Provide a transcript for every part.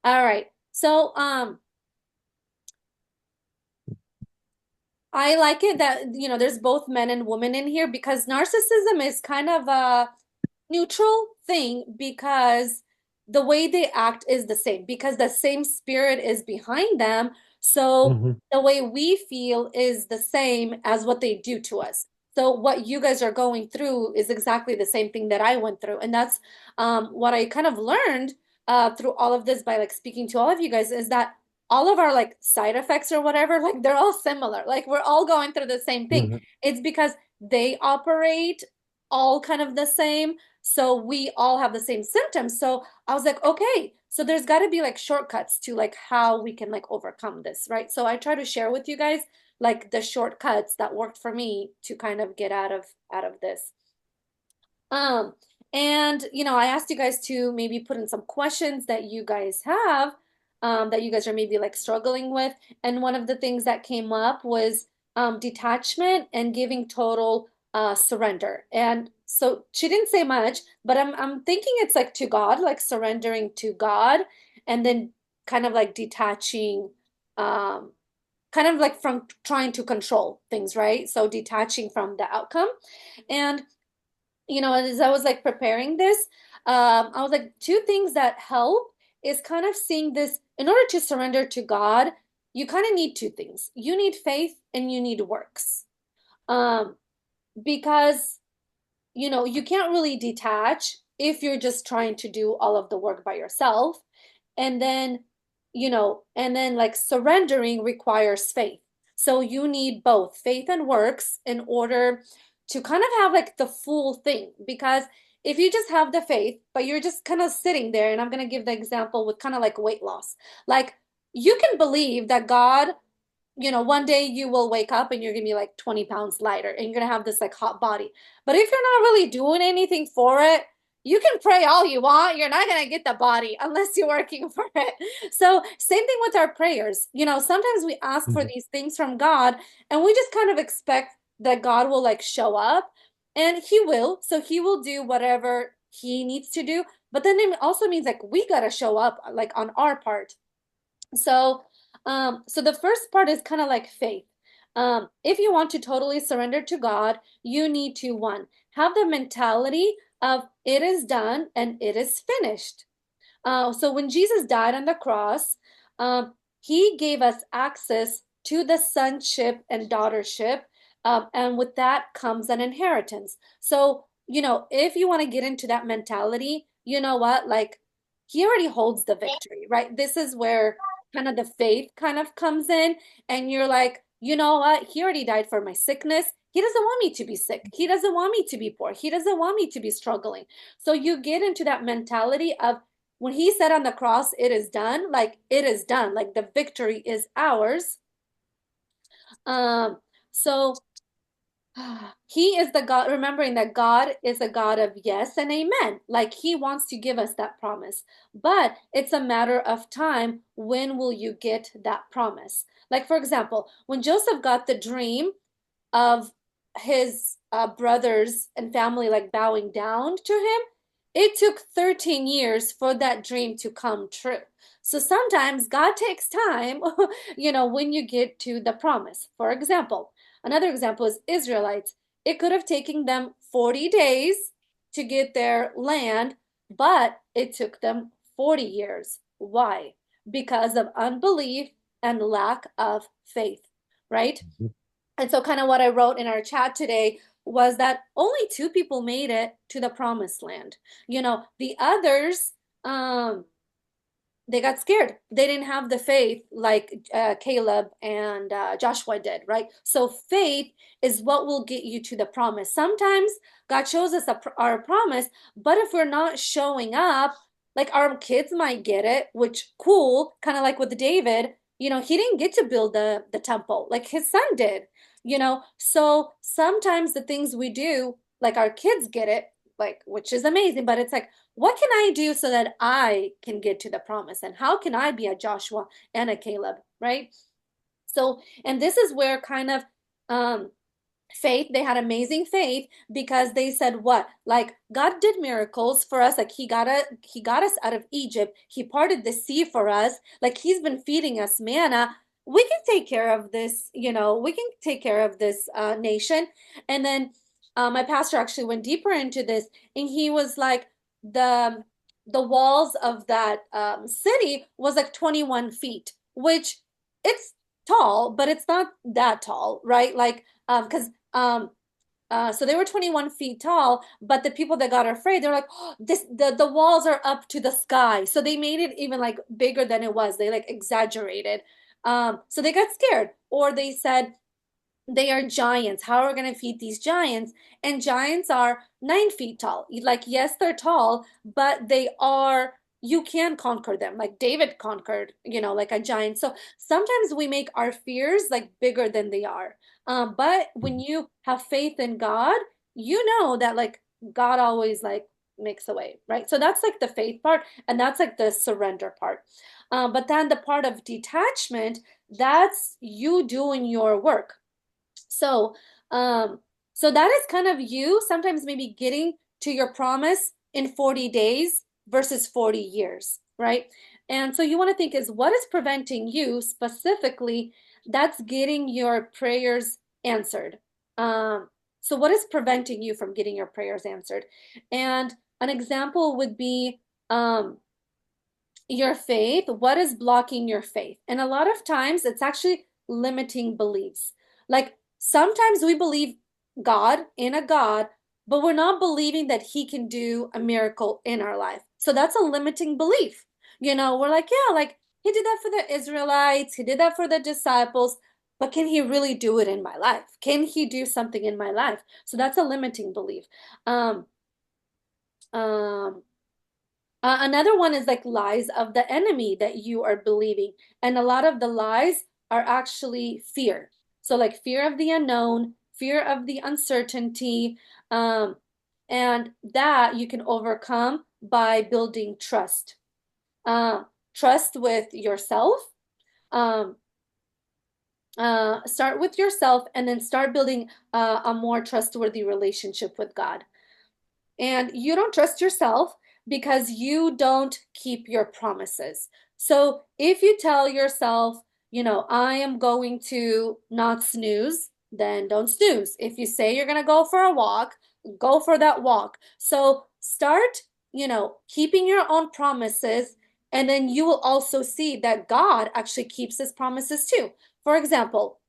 All right. So, I like it that, there's both men and women in here because narcissism is kind of a neutral thing because the way they act is the same because the same spirit is behind them. So Hmm. the way we feel is the same as what they do to us. So what you guys are going through is exactly the same thing that I went through. And that's what I kind of learned through all of this by like speaking to all of you guys is that all of our like side effects or whatever, like they're all similar. Like we're all going through the same thing. Hmm. It's because they operate all kind of the same. So we all have the same symptoms. So I was like, okay, so there's got to be like shortcuts to like how we can like overcome this, right? So I try to share with you guys like the shortcuts that worked for me to kind of get out of this. Um, and I asked you guys to maybe put in some questions that you guys have, that you guys are maybe like struggling with. And one of the things that came up was detachment and giving total surrender. And so she didn't say much, but I'm thinking it's like to God, like surrendering to God, and then kind of like detaching, um, kind of like from trying to control things, right? So detaching from the outcome. And as I was like preparing this, I was like, two things that help is kind of seeing this in order to surrender to God, you kind of need two things. You need faith and you need works. Um, because, you can't really detach if you're just trying to do all of the work by yourself. And then, and then like surrendering requires faith. So you need both faith and works in order to kind of have like the full thing. Because if you just have the faith, but you're just kind of sitting there, and I'm going to give the example with kind of like weight loss. Like you can believe that God, one day you will wake up and you're gonna be like 20 pounds lighter and you're gonna have this like hot body. But if you're not really doing anything for it, you can pray all you want. You're not gonna get the body unless you're working for it. So, same thing with our prayers. Sometimes we ask for these things from God and we just kind of expect that God will like show up, and He will. So, He will do whatever He needs to do. But then it also means like we gotta show up like on our part. So the first part is kind of like faith. If you want to totally surrender to God, you need to, one, have the mentality of it is done and it is finished. So when Jesus died on the cross, he gave us access to the sonship and daughtership, and with that comes an inheritance. So, if you want to get into that mentality, you know what? Like, he already holds the victory, right? This is where kind of the faith kind of comes in, and you're like, you know what? He already died for my sickness. He doesn't want me to be sick. He doesn't want me to be poor. He doesn't want me to be struggling. So you get into that mentality of when he said on the cross, it is done, like it is done, like the victory is ours. So he is the God, remembering that God is a God of yes and amen. Like he wants to give us that promise, but it's a matter of time. When will you get that promise? Like, for example, when Joseph got the dream of his brothers and family like bowing down to him, it took 13 years for that dream to come true. So sometimes God takes time, when you get to the promise. For example, another example is Israelites. It could have taken them 40 days to get their land, but it took them 40 years. Why? Because of unbelief and lack of faith, right? And so, kind of what I wrote in our chat today was that only two people made it to the promised land. The others, um, they got scared. They didn't have the faith like Caleb and Joshua did, right? So, faith is what will get you to the promise. Sometimes God shows us our promise, but if we're not showing up, like our kids might get it, which cool, kind of like with David, he didn't get to build the temple like his son did, So sometimes the things we do, like our kids get it, like which is amazing, but it's like what can I do so that I can get to the promise? And how can I be a Joshua and a Caleb, right? So, and this is where kind of um Faith, they had amazing faith because they said what? Like God did miracles for us, like he got us out of Egypt. He parted the sea for us. Like he's been feeding us manna. We can take care of this, we can take care of this nation. And then my pastor actually went deeper into this, and he was like the the walls of that city was like 21 feet, which it's tall, but it's not that tall, right? Like because so they were 21 feet tall, but the people that got afraid, they're like, oh, the walls are up to the sky. So they made it even like bigger than it was. They like exaggerated. So they got scared, or they said they are giants. How are we going to feed these giants? And giants are 9 feet tall. Like, yes, they're tall, but you can conquer them. Like David conquered, like a giant. So sometimes we make our fears like bigger than they are. But when you have faith in God, you know that like God always like makes a way, right? So that's like the faith part, and that's like the surrender part. But then the part of detachment, that's you doing your work. So, so that is kind of you sometimes maybe getting to your promise in 40 days versus 40 years, right? And so you want to think is what is preventing you specifically that's getting your prayers answered. Um, so what is preventing you from getting your prayers answered? And an example would be your faith. What is blocking your faith? And a lot of times it's actually limiting beliefs. Like sometimes we believe God in a God, but we're not believing that He can do a miracle in our life. So that's a limiting belief. We're like, yeah, like He did that for the Israelites, He did that for the disciples, but can He really do it in my life? Can He do something in my life? So that's a limiting belief. Um, um, Another one is like lies of the enemy that you are believing. And a lot of the lies are actually fear. So, like fear of the unknown, fear of the uncertainty. Um, and that you can overcome by building trust. Trust with yourself. Um, start with yourself and then start building a more trustworthy relationship with God. And you don't trust yourself because you don't keep your promises. So if you tell yourself, I am going to not snooze, then don't snooze. If you say you're going to go for a walk, go for that walk. So start, keeping your own promises, and then you will also see that God actually keeps his promises too. For example,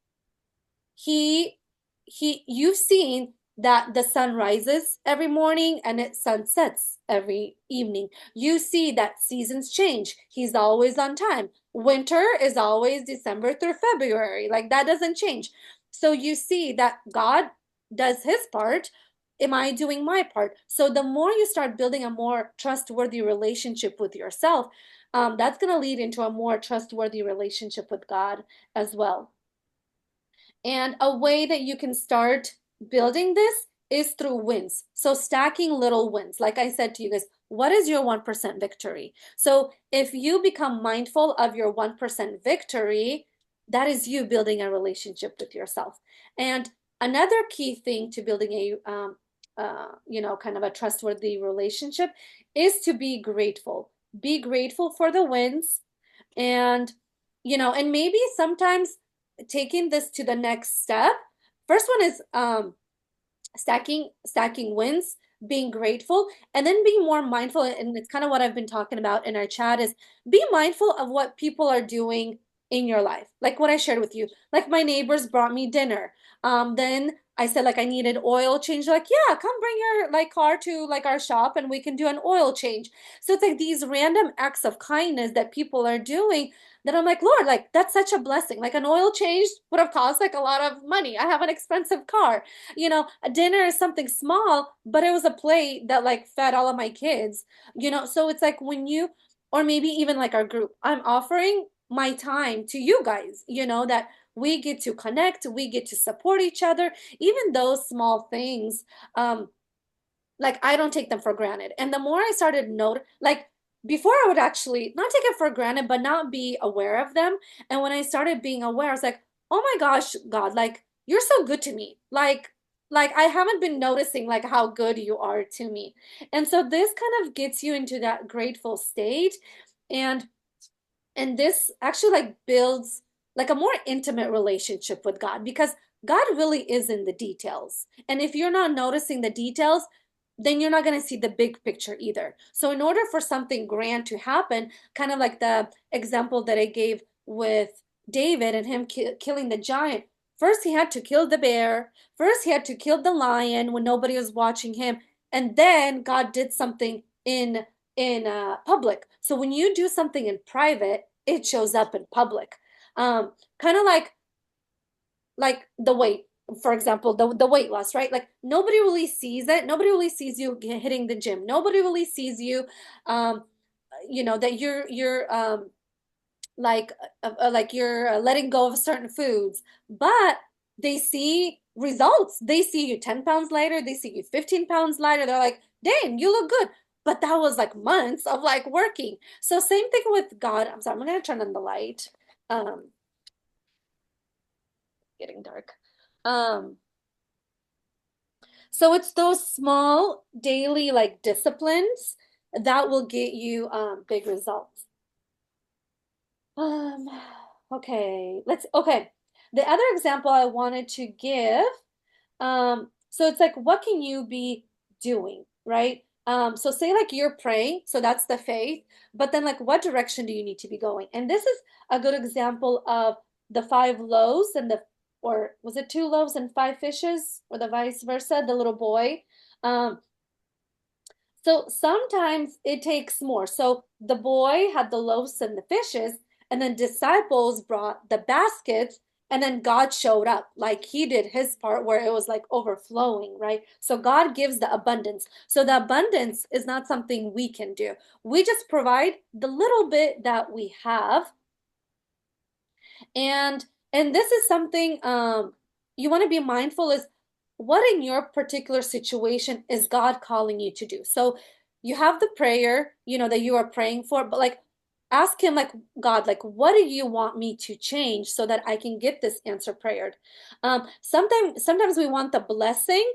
he you've seen that the sun rises every morning and it sunsets every evening. You see that seasons change. He's always on time. Winter is always December through February. Like that doesn't change. So you see that God does his part. Am I doing my part? So the more you start building a more trustworthy relationship with yourself, that's going to lead into a more trustworthy relationship with God as well. And a way that you can start building this is through wins. So stacking little wins. Like I said to you guys, what is your 1% victory? So if you become mindful of your 1% victory, that is you building a relationship with yourself. And another key thing to building kind of a trustworthy relationship is to be grateful. Be grateful for the wins, and and maybe sometimes taking this to the next step. First one is stacking wins, being grateful, and then being more mindful. And it's kind of what I've been talking about in our chat is be mindful of what people are doing in your life. Like what I shared with you. Like my neighbors brought me dinner. Then I said like I needed oil change. They're like, yeah, come bring your like car to like our shop and we can do an oil change. So it's like these random acts of kindness that people are doing that I'm like, Lord, like that's such a blessing. Like an oil change would have cost like a lot of money. I have an expensive car. A dinner is something small, but it was a plate that like fed all of my kids. So it's like when you, or maybe even like our group, I'm offering my time to you guys, that we get to connect, we get to support each other, even those small things. Like I don't take them for granted. And the more I started like before I would actually not take it for granted, but not be aware of them. And when I started being aware, I was like, oh my gosh, God, like you're so good to me. Like Like I haven't been noticing like how good you are to me. And so this kind of gets you into that grateful state. And this actually like builds like a more intimate relationship with God because God really is in the details. And if you're not noticing the details, then you're not going to see the big picture either. So in order for something grand to happen, kind of like the example that I gave with David and him killing the giant, first he had to kill the bear, first he had to kill the lion when nobody was watching him, and then God did something in public. So when you do something in private, it shows up in public. Kind of like the weight, for example, the weight loss, right? Like nobody really sees it. Nobody really sees you hitting the gym. Nobody really sees you, um, that you're like you're letting go of certain foods, but they see results. They see you 10 pounds lighter, they see you 15 pounds lighter. They're like, dang, you look good. But that was like months of like working. So same thing with God. I'm sorry, I'm gonna turn on the light. Um, Getting dark. Um, so it's those small daily like disciplines that will get you big results. Um, okay. The other example I wanted to give, so it's like, what can you be doing, right? So say like you're praying, so that's the faith, but then like what direction do you need to be going? And this is a good example of the five loaves and or was it two loaves and five fishes, or the vice versa, the little boy. Um, so sometimes it takes more. So the boy had the loaves and the fishes, and then disciples brought the baskets, and then God showed up. Like he did his part where it was like overflowing, right? So God gives the abundance. So the abundance is not something we can do. We just provide the little bit that we have, and this is something you want to be mindful is what in your particular situation is God calling you to do. So you have the prayer, that you are praying for, but like ask him like, God, like what do you want me to change so that I can get this answer prayered? Sometimes we want the blessing,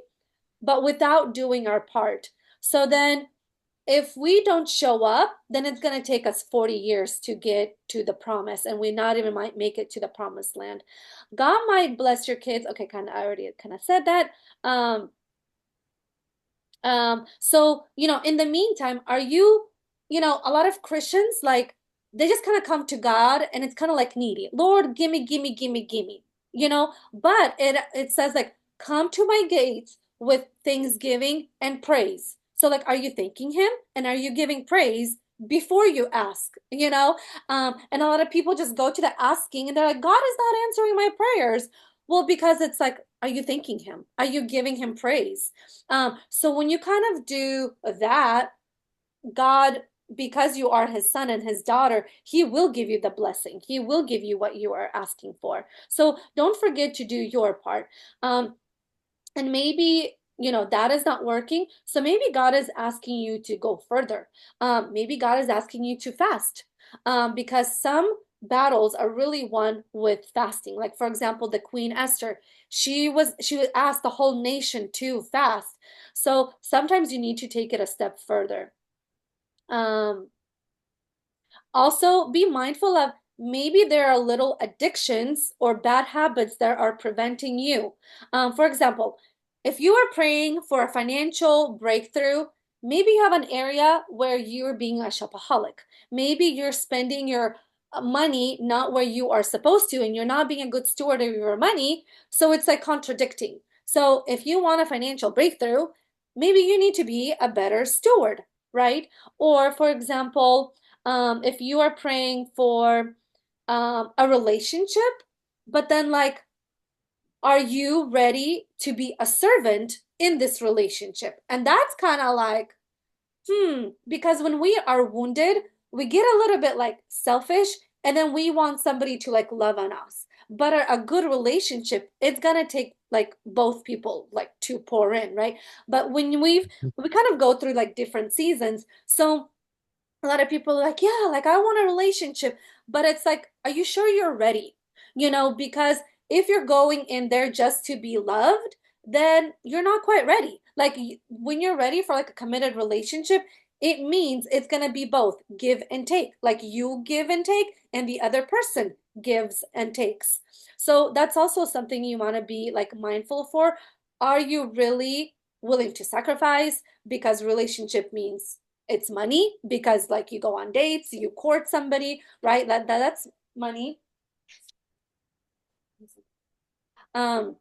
but without doing our part. So then if we don't show up, then it's going to take us 40 years to get to the promise, and we not even might make it to the promised land. God might bless your kids. Okay, kind of, I already kind of said that. Um, so, in the meantime, are you, a lot of Christians, like, they just kind of come to God and it's kind of like needy. Lord, gimme, gimme, gimme, gimme, but it says like, come to my gates with thanksgiving and praise. So like, are you thanking him and are you giving praise before you ask, and a lot of people just go to the asking and they're like, God is not answering my prayers. Well, because it's like, are you thanking him? Are you giving him praise? So when you kind of do that, God, because you are his son and his daughter, he will give you the blessing. He will give you what you are asking for. So don't forget to do your part. And maybe, that is not working. So maybe God is asking you to go further. Maybe God is asking you to fast. Because some battles are really won with fasting. Like for example, the Queen Esther, she asked the whole nation to fast. So sometimes you need to take it a step further. Um, Also, be mindful of maybe there are little addictions or bad habits that are preventing you. For example, if you are praying for a financial breakthrough, maybe you have an area where you're being a shopaholic. Maybe you're spending your money not where you are supposed to, and you're not being a good steward of your money. So it's like contradicting. So if you want a financial breakthrough, maybe you need to be a better steward, right? Or for example, if you are praying for a relationship, but then like, are you ready to be a servant in this relationship? And that's kind of like, because when we are wounded, we get a little bit like selfish, and then we want somebody to like love on us. But a good relationship, it's gonna take like both people like to pour in, right? But when we kind of go through like different seasons, so a lot of people are like, yeah, like I want a relationship, but it's like, are you sure you're ready? Because if you're going in there just to be loved, then you're not quite ready. Like when you're ready for like a committed relationship, it means it's going to be both give and take. Like you give and take, and the other person gives and takes. So that's also something you want to be like mindful for. Are you really willing to sacrifice? Because relationship means it's money, because like you go on dates, you court somebody, right? That's money. Um,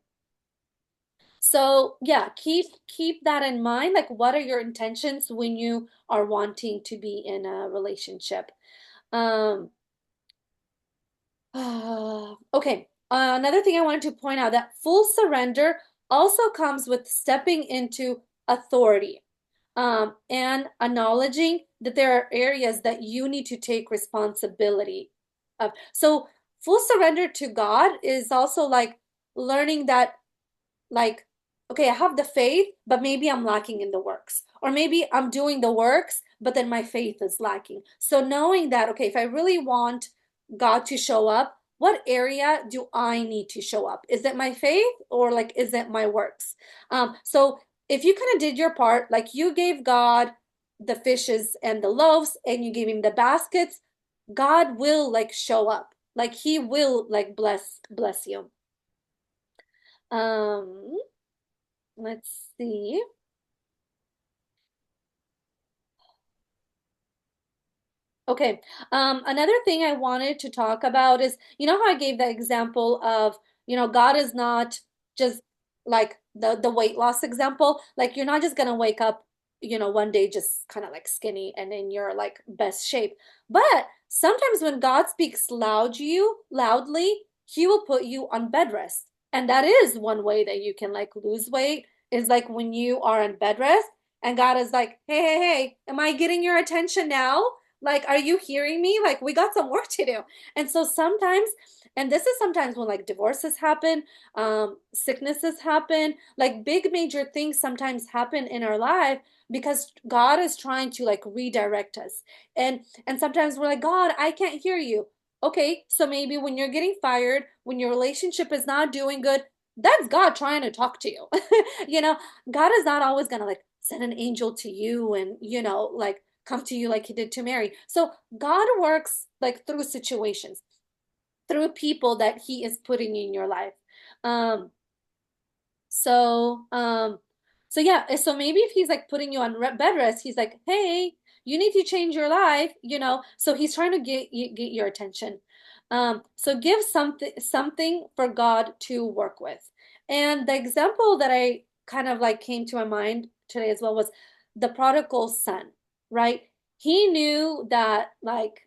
so yeah, keep that in mind. Like, what are your intentions when you are wanting to be in a relationship? Um, okay. Another thing I wanted to point out that full surrender also comes with stepping into authority, and acknowledging that there are areas that you need to take responsibility of. So full surrender to God is also like learning that like, okay, I have the faith, but maybe I'm lacking in the works. Or maybe I'm doing the works, but then my faith is lacking. So knowing that, okay, if I really want God to show up, what area do I need to show up? Is it my faith or like is it my works? So if you kind of did your part, like you gave God the fishes and the loaves and you gave him the baskets, God will like show up. Like he will like bless you. Um Let's see. Okay. Another thing I wanted to talk about is, you know how I gave the example of, God is not just like the weight loss example. Like you're not just gonna wake up, one day just kind of like skinny and in your like best shape. But sometimes when God speaks loudly, he will put you on bed rest. And that is one way that you can like lose weight is like when you are on bed rest and God is like, hey, hey, hey, am I getting your attention now? Like, are you hearing me? Like, we got some work to do. And so sometimes, and this is sometimes when like divorces happen, sicknesses happen, like big major things sometimes happen in our life because God is trying to like redirect us. And sometimes we're like, God, I can't hear you. Okay, so maybe when you're getting fired, when your relationship is not doing good, that's God trying to talk to you. You know, God is not always gonna like send an angel to you and, like come to you like he did to Mary. So God works like through situations, through people that he is putting in your life. Um, so, um, so yeah, so maybe if he's like putting you on bed rest, he's like, "Hey, you need to change your life," So he's trying to get your attention. So give something for God to work with. And the example that I kind of like came to my mind today as well was the prodigal son, right? He knew that like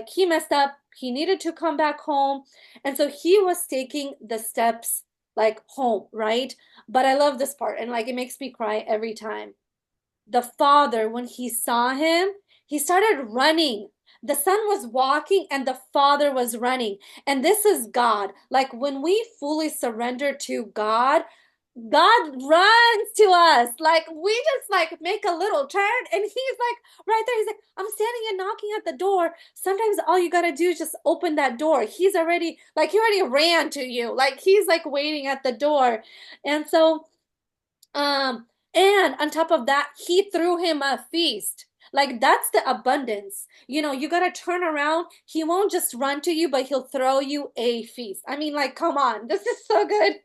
he messed up, he needed to come back home, and so he was taking the steps like home, right? But I love this part and like it makes me cry every time. The father, when he saw him, he started running. The son was walking and the father was running. And this is God. Like when we fully surrender to God, God runs to us. Like we just like make a little turn and he's like right there. He's like, I'm standing and knocking at the door. Sometimes all you gotta do is just open that door. He already ran to you. Like he's like waiting at the door. And so um, and on top of that, he threw him a feast. Like that's the abundance. You gotta turn around. He won't just run to you, but he'll throw you a feast. I mean, like, come on, this is so good.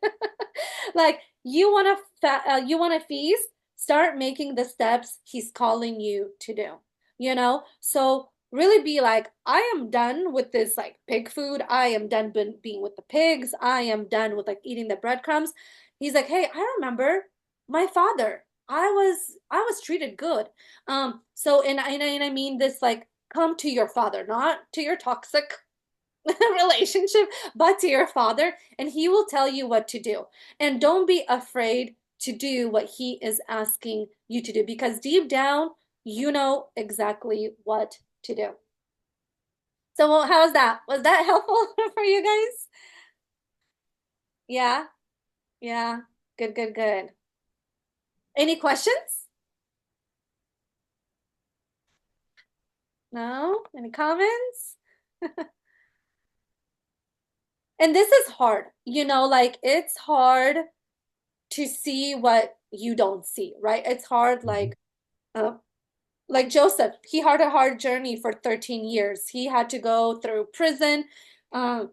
Like you want to feast. Start making the steps he's calling you to do. So really be like, I am done with this like pig food. I am done being with the pigs. I am done with like eating the breadcrumbs. He's like, hey, I remember my father. I was treated good. And I mean this like come to your father, not to your toxic relationship, but to your father, and he will tell you what to do. And don't be afraid to do what he is asking you to do because deep down, you know exactly what to do. So, well, how's that? Was that helpful for you guys? Yeah, yeah. Good, good, good. Any questions? No? Any comments? And this is hard, like it's hard to see what you don't see, right? It's hard, Mhm. uh, like Joseph, he had a hard journey for 13 years. He had to go through prison. Um,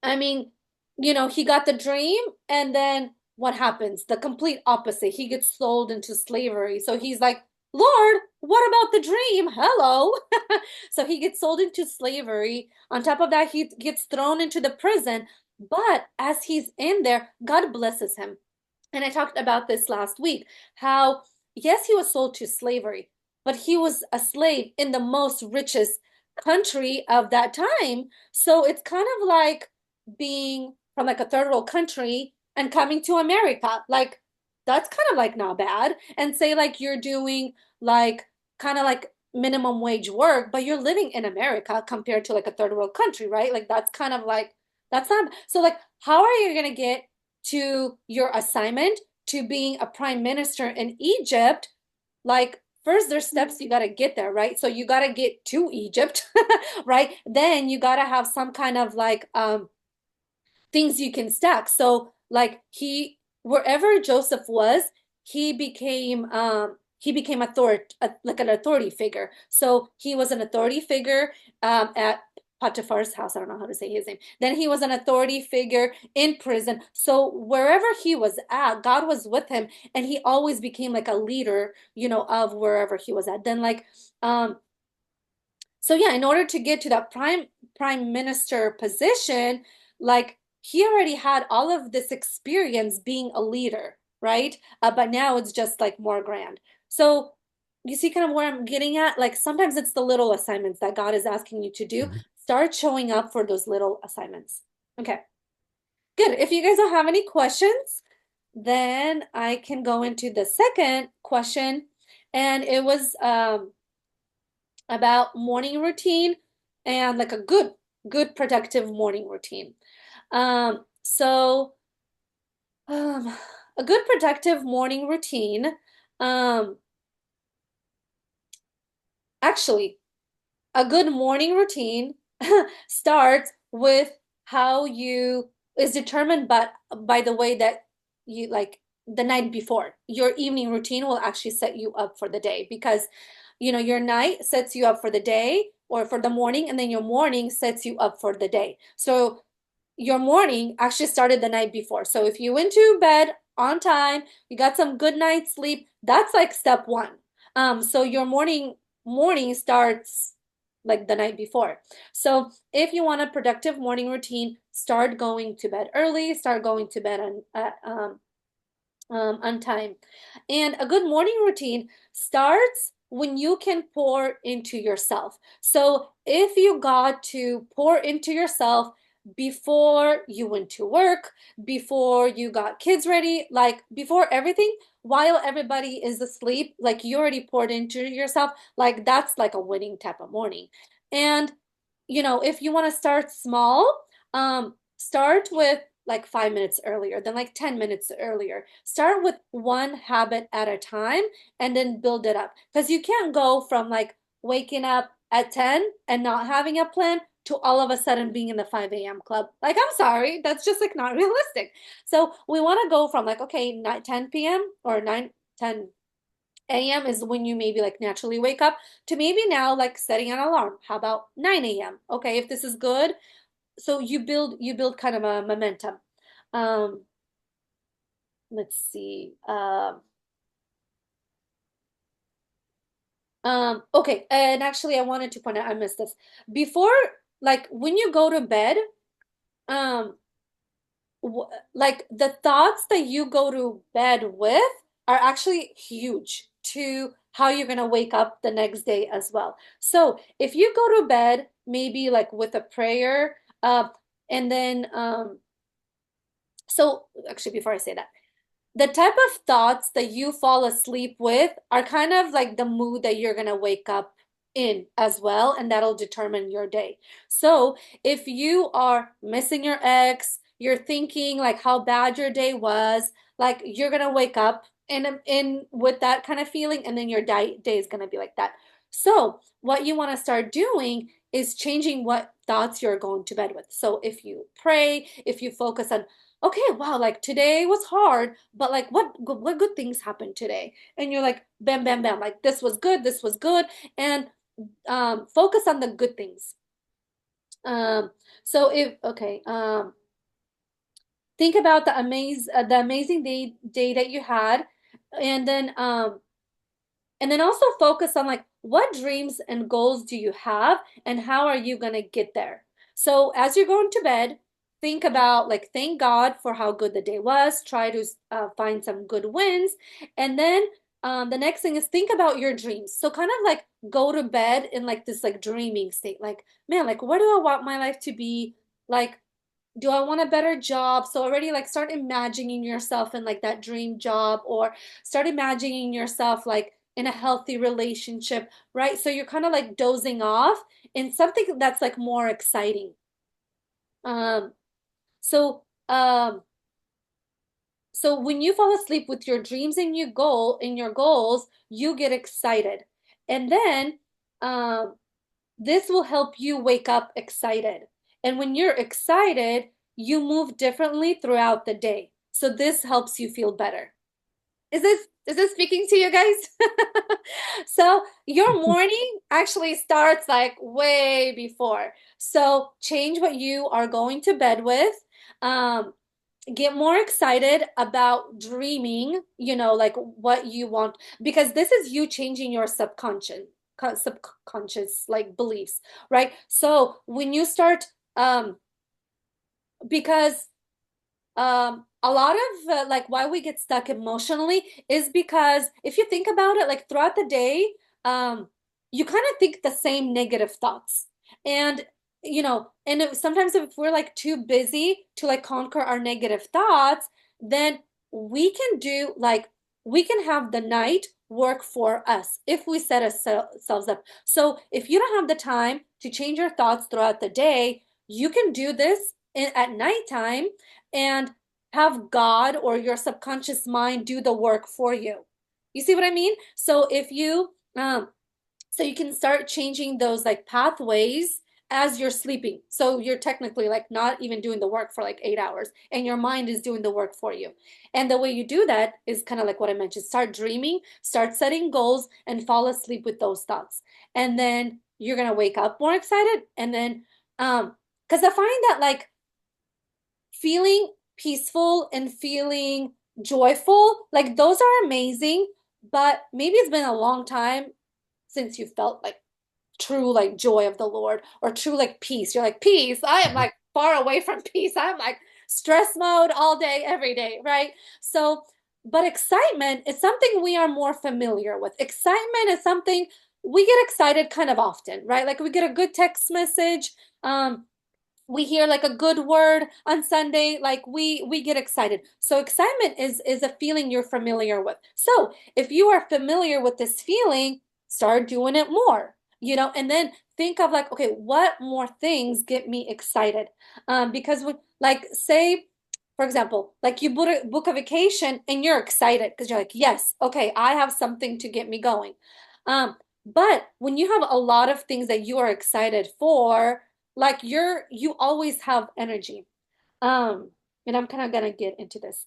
I mean, he got the dream, and then what happens? The complete opposite. He gets sold into slavery. So he's like, Lord, what about the dream? Hello. So he gets sold into slavery. On top of that, he gets thrown into the prison. But as he's in there, God blesses him. And I talked about this last week, how, yes, he was sold to slavery, but he was a slave in the most richest country of that time. So it's kind of like being from like a third world country and coming to America. Like, that's kind of like not bad. And say like you're doing like kind of like minimum wage work, but you're living in America compared to like a third world country, right? Like that's kind of like that's not so like how are you gonna get to your assignment to being a prime minister in Egypt? Like first there's steps you got to get there, right? So you got to get to Egypt, right? Then you got to have some kind of like things you can stack. So like he wherever Joseph was, he became like an authority figure. So he was an authority figure at Potiphar's house. I don't know how to say his name. Then he was an authority figure in prison. So wherever he was at, God was with him, and he always became like a leader, of wherever he was at. Then um so yeah, in order to get to that prime minister position, like he already had all of this experience being a leader, right? But now it's just like more grand. So you see kind of where I'm getting at? Like sometimes it's the little assignments that God is asking you to do. Mhm. Start showing up for those little assignments. Okay, good. If you guys don't have any questions, then I can go into the second question. And it was about morning routine and like a good productive morning routine. So a good productive morning routine, um, actually, a good morning routine starts with how you is determined but by the way that you like the night before. Your evening routine will actually set you up for the day because your night sets you up for the day or for the morning, and then your morning sets you up for the day. So your morning actually started the night before. So if you went to bed on time, you got some good night's sleep, that's like step one. So your morning starts like the night before. So if you want a productive morning routine, start going to bed early, start going to bed on time. And a good morning routine starts when you can pour into yourself. So if you got to pour into yourself before you went to work, before you got kids ready, like before everything, while everybody is asleep, like you already poured into yourself, like that's like a winning type of morning. And if you want to start small, start with like 5 minutes earlier, then like 10 minutes earlier. Start with one habit at a time and then build it up. Because you can't go from like waking up at 10 and not having a plan to all of a sudden being in the 5 a.m. club. Like, I'm sorry, that's just like not realistic. So we want to go from like, okay, 9, 10 p.m. or 9, 10 a.m. is when you maybe like naturally wake up to maybe now like setting an alarm. How about 9 a.m.? Okay, if this is good, so you build kind of a momentum. Um, let's see. Okay, and actually I wanted to point out I missed this. Before, like when you go to bed, um, like the thoughts that you go to bed with are actually huge to how you're gonna wake up the next day as well. So if you go to bed maybe like with a prayer, and then so actually before I say that, the type of thoughts that you fall asleep with are kind of like the mood that you're going to wake up in as well, and that'll determine your day. So if you are missing your ex, you're thinking like how bad your day was, like you're going to wake up in with that kind of feeling, and then your day is going to be like that. So what you want to start doing is changing what thoughts you're going to bed with. So if you pray, if you focus on, okay, wow, like today was hard, but like what good things happened today? And you're like, bam, bam, bam, like this was good, and focus on the good things. Um, so if okay, think about the amazing day that you had, and then also focus on like what dreams and goals do you have and how are you going to get there. So as you're going to bed, think about like thank God for how good the day was. Try to find some good wins. And then the next thing is think about your dreams. So kind of like go to bed in like this like dreaming state. Like, man, like what do I want my life to be? Like, do I want a better job? So already like start imagining yourself in like that dream job, or start imagining yourself like in a healthy relationship, right? So you're kind of like dozing off in something that's like more exciting. Um, so um so when you fall asleep with your dreams and your goals, you get excited. And then um this will help you wake up excited. And when you're excited, you move differently throughout the day. So this helps you feel better. Is this speaking to you guys? So your morning actually starts like way before. So change what you are going to bed with. Um, get more excited about dreaming, like what you want, because this is you changing your subconscious like beliefs, right? So when you start, because a lot of like why we get stuck emotionally is because if you think about it, like throughout the day, um, you kind of think the same negative thoughts. And sometimes if we're like too busy to like conquer our negative thoughts, then we can do like we can have the night work for us if we set ourselves up. So if you don't have the time to change your thoughts throughout the day, you can do this at nighttime and have God or your subconscious mind do the work for you. You see what I mean? So you can start changing those like pathways as you're sleeping. So you're technically like not even doing the work for like 8 hours, and your mind is doing the work for you. And the way you do that is kind of like what I mentioned. Start dreaming, start setting goals, and fall asleep with those thoughts. And then you're gonna wake up more excited. And then because I find that like feeling peaceful and feeling joyful, like those are amazing, but maybe it's been a long time since you felt like true like joy of the Lord or true like peace. You're like, peace. I am like far away from peace. I'm like stress mode all day, every day, right? So, but excitement is something we are more familiar with. Excitement is something we get excited kind of often, right? Like we get a good text message. We hear like a good word on Sunday, like we get excited. So excitement is a feeling you're familiar with. So if you are familiar with this feeling, start doing it more, and then think of like, okay, what more things get me excited? Because when like say, for example, like you book a vacation and you're excited because you're like, yes, okay, I have something to get me going. But when you have a lot of things that you are excited for, like you always have energy. Um, and I'm kind of gonna get into this.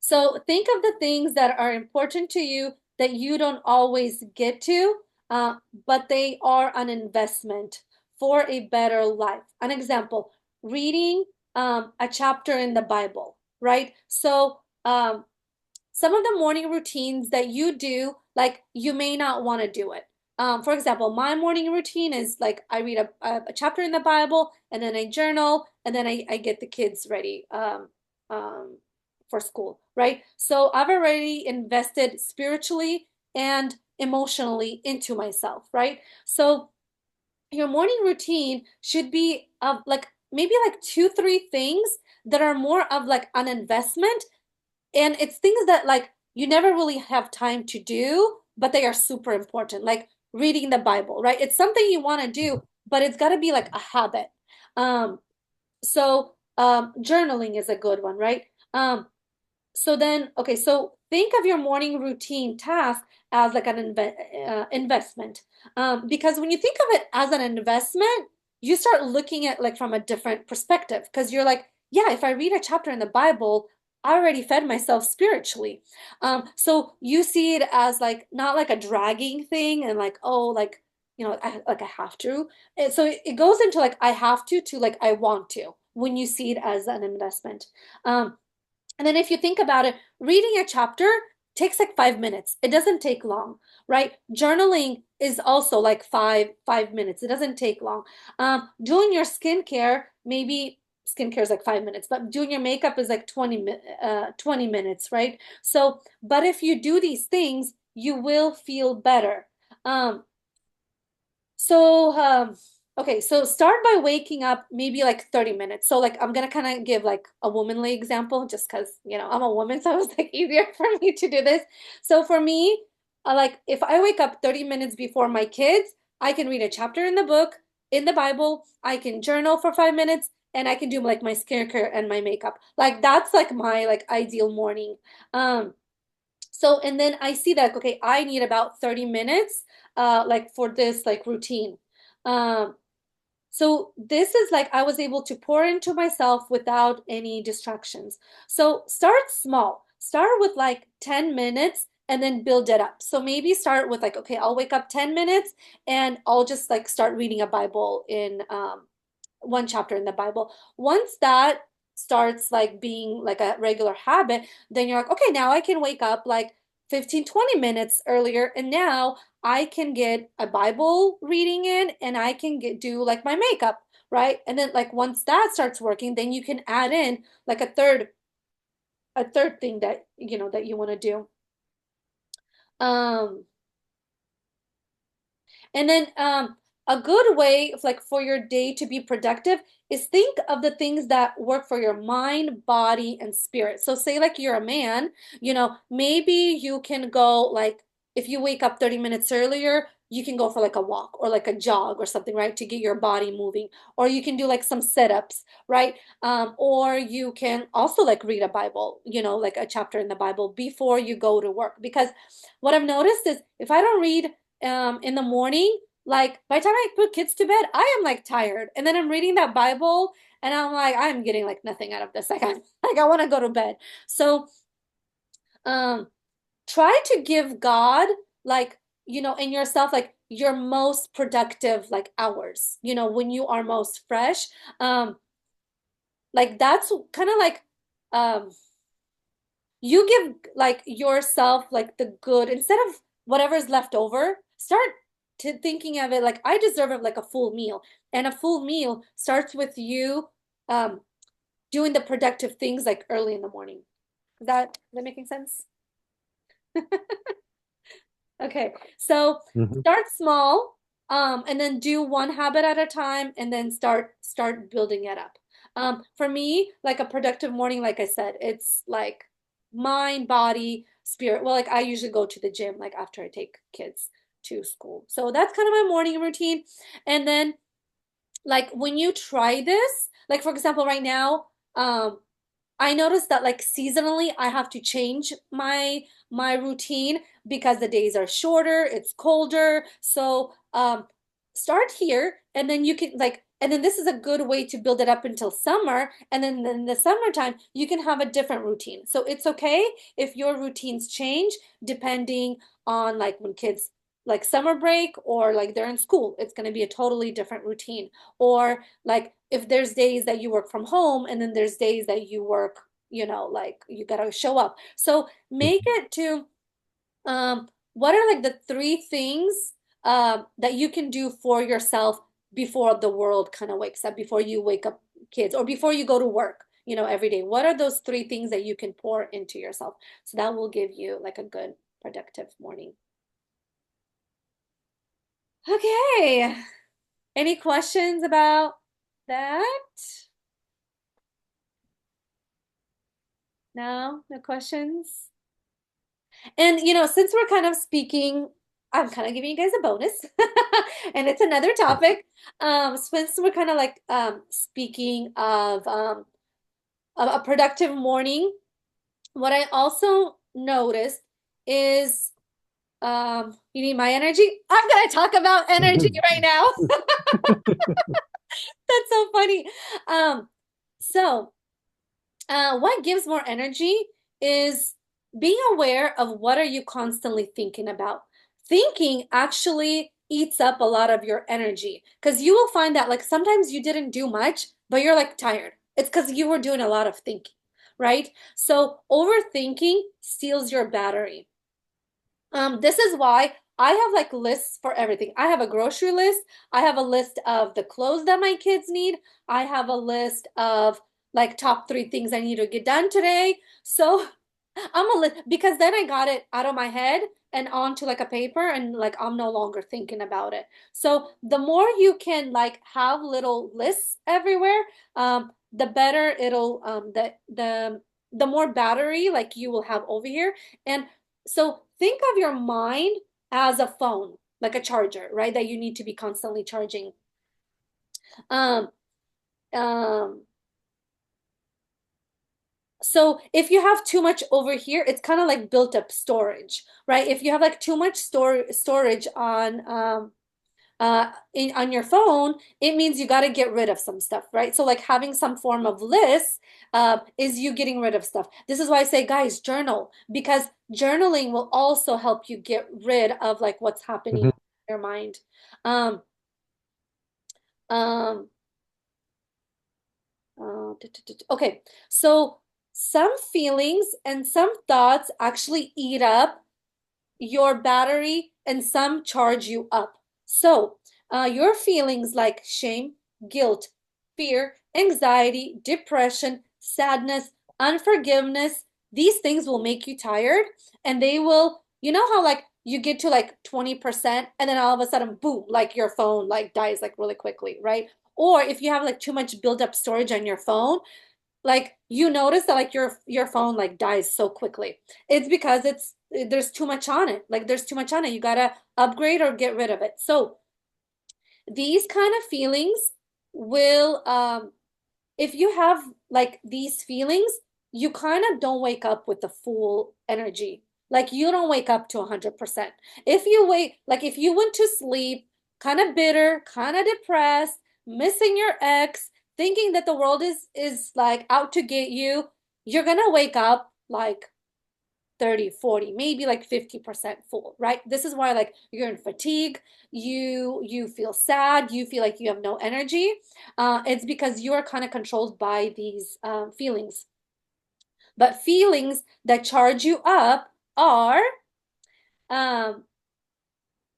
So think of the things that are important to you that you don't always get to, uh, but they are an investment for a better life. An example, reading a chapter in the Bible, right? So some of the morning routines that you do, like you may not want to do it. For example, my morning routine is like I read a chapter in the Bible, and then I journal, and then I get the kids ready um, for school, right? So I've already invested spiritually and emotionally into myself, right? So your morning routine should be of like maybe like two, three things that are more of like an investment, and it's things that like you never really have time to do, but they are super important, like reading the Bible, right? It's something you want to do, but it's got to be like a habit. Journaling is a good one, right? So think of your morning routine task as like an investment. Because when you think of it as an investment, you start looking at like from a different perspective because you're like, yeah, if I read a chapter in the Bible, I already fed myself spiritually. So you see it as like not like a dragging thing and like, oh, like, like I have to. And so it goes into like I have to like I want to when you see it as an investment. Um, and then if you think about it, reading a chapter takes like 5 minutes. It doesn't take long, right? Journaling is also like five minutes. It doesn't take long. Doing your skincare, maybe skincare is like 5 minutes, but doing your makeup is like 20 minutes, right? So, but if you do these things, you will feel better. Um, so, okay, so start by waking up maybe like 30 minutes. So, like, I'm gonna kind of give like a womanly example just because, I'm a woman, so it was like easier for me to do this. So, for me, like, if I wake up 30 minutes before my kids, I can read a chapter in the book, in the Bible, I can journal for 5 minutes, and I can do like my skincare and my makeup. Like, that's like my like ideal morning. Um, so, and then I see that, okay, I need about 30 minutes, like for this like routine. Um, so this is like I was able to pour into myself without any distractions. So start small. Start with like 10 minutes and then build it up. So maybe start with like, okay, I'll wake up 10 minutes and I'll just like start reading a Bible in one chapter in the Bible. Once that starts like being like a regular habit, then you're like, okay, now I can wake up like 15-20 minutes earlier and now I can get a Bible reading in and I can do like my makeup, right? And then like once that starts working, then you can add in like a third thing that that you want to do. Um And then a good way of like for your day to be productive is think of the things that work for your mind, body, and spirit. So say like you're a man, maybe you can go like if you wake up 30 minutes earlier, you can go for like a walk or like a jog or something, right? To get your body moving. Or you can do like some sit-ups, right? Or you can also like read a Bible, like a chapter in the Bible before you go to work. Because what I've noticed is if I don't read in the morning, like by the time I put kids to bed, I am like tired. And then I'm reading that Bible and I'm like, I'm getting like nothing out of this. Like I want to go to bed. So um try to give God like, and yourself like your most productive like hours, when you are most fresh. Like that's kind of like um you give like yourself like the good instead of whatever's left over. Start to thinking of it like I deserve it like a full meal, and a full meal starts with you um doing the productive things like early in the morning. Is that making sense? Okay, so Hmm. start small, and then do one habit at a time, and then start building it up. For me, like a productive morning, like I said, it's like mind, body, spirit. Well, like I usually go to the gym like after I take kids to school. So that's kind of my morning routine. And then like when you try this, like for example, right now, I noticed that like seasonally I have to change my routine because the days are shorter, it's colder. So start here and then you can like and then this is a good way to build it up until summer and then in the summertime you can have a different routine. So it's okay if your routines change depending on like when kids like summer break or like they're in school. It's going to be a totally different routine. Or like if there's days that you work from home and then there's days that you work, like you gotta show up. So make it to what are like the three things that you can do for yourself before the world kind of wakes up, before you wake up kids or before you go to work, every day. What are those three things that you can pour into yourself? So that will give you like a good productive morning. Okay. Any questions about that? No? No questions? And since we're kind of speaking, I'm kind of giving you guys a bonus, and it's another topic. Since we're kind of like speaking of a productive morning, what I also noticed is you need my energy. I'm gonna talk about energy right now. That's so funny. Um, so. What gives more energy is being aware of what are you constantly thinking about. Thinking actually eats up a lot of your energy because you will find that like sometimes you didn't do much, but you're like tired. It's because you were doing a lot of thinking, right? So overthinking steals your battery. This is why I have like lists for everything. I have a grocery list. I have a list of the clothes that my kids need. I have a list of like top three things I need to get done today. So I'm a list because then I got it out of my head and onto like a paper and like I'm no longer thinking about it. So the more you can like have little lists everywhere, the better it'll the more battery like you will have over here. And so think of your mind as a phone, like a charger, right? That you need to be constantly charging. Um, um, so if you have too much over here, it's kind of like built up storage, right? If you have like too much storage on on your phone, it means you got to get rid of some stuff, right? So like having some form of list is you getting rid of stuff. This is why I say, guys, journal because journaling will also help you get rid of like what's happening Mhm. in your mind. Um, um, okay, so some feelings and some thoughts actually eat up your battery and some charge you up. So, your feelings like shame, guilt, fear, anxiety, depression, sadness, unforgiveness, these things will make you tired and they will, you know how like you get to like 20% and then all of a sudden, boom, like your phone like dies like really quickly, right? Or if you have like too much built up storage on your phone, like you notice that like your phone like dies so quickly. It's because there's too much on it. Like there's too much on it. You gotta upgrade or get rid of it. So these kind of feelings will if you have like these feelings, you kind of don't wake up with the full energy. Like you don't wake up to 100%. If you wait, like if you went to sleep kind of bitter, kind of depressed, missing your ex, thinking that the world is like out to get you, you're gonna wake up like 30, 40, maybe like 50% full, right? This is why like you're in fatigue, you feel sad, you feel like you have no energy. It's because you are kind of controlled by these feelings. But feelings that charge you up are um,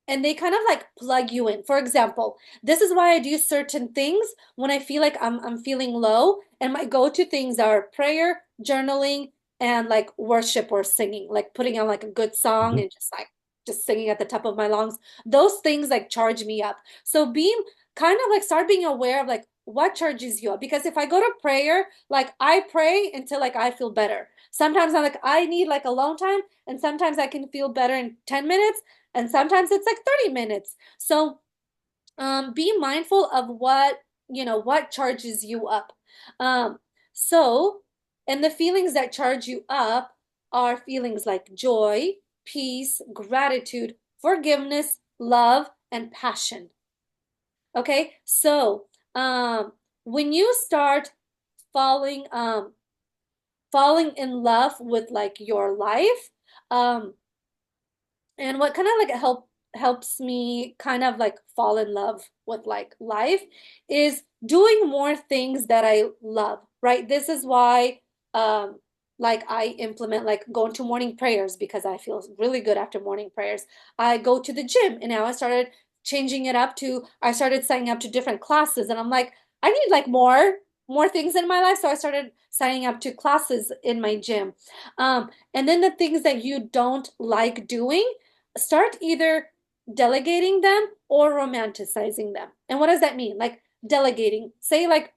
and they kind of like plug you in. For example, this is why I do certain things when I feel like I'm feeling low, and my go-to things are prayer, journaling, and like worship or singing, like putting on like a good song Mhm. and just like just singing at the top of my lungs. Those things like charge me up. So being kind of like start being aware of like what charges you up. Because if I go to prayer, like I pray until like I feel better. Sometimes I'm like I need like alone time, and sometimes I can feel better in 10 minutes and sometimes it's like 30 minutes. So be mindful of what, you know, what charges you up. Um, so, and the feelings that charge you up are feelings like joy, peace, gratitude, forgiveness, love, and passion. Okay, so when you start falling falling in love with like your life, um, and what kind of like helps me kind of like fall in love with like life is doing more things that I love, right? This is why like I implement like going to morning prayers because I feel really good after morning prayers. I go to the gym and now I started changing it up to I started signing up to different classes and I'm like I need like more things in my life so I started signing up to classes in my gym. And then the things that you don't like doing start either delegating them or romanticizing them. And what does that mean? Like delegating. Say like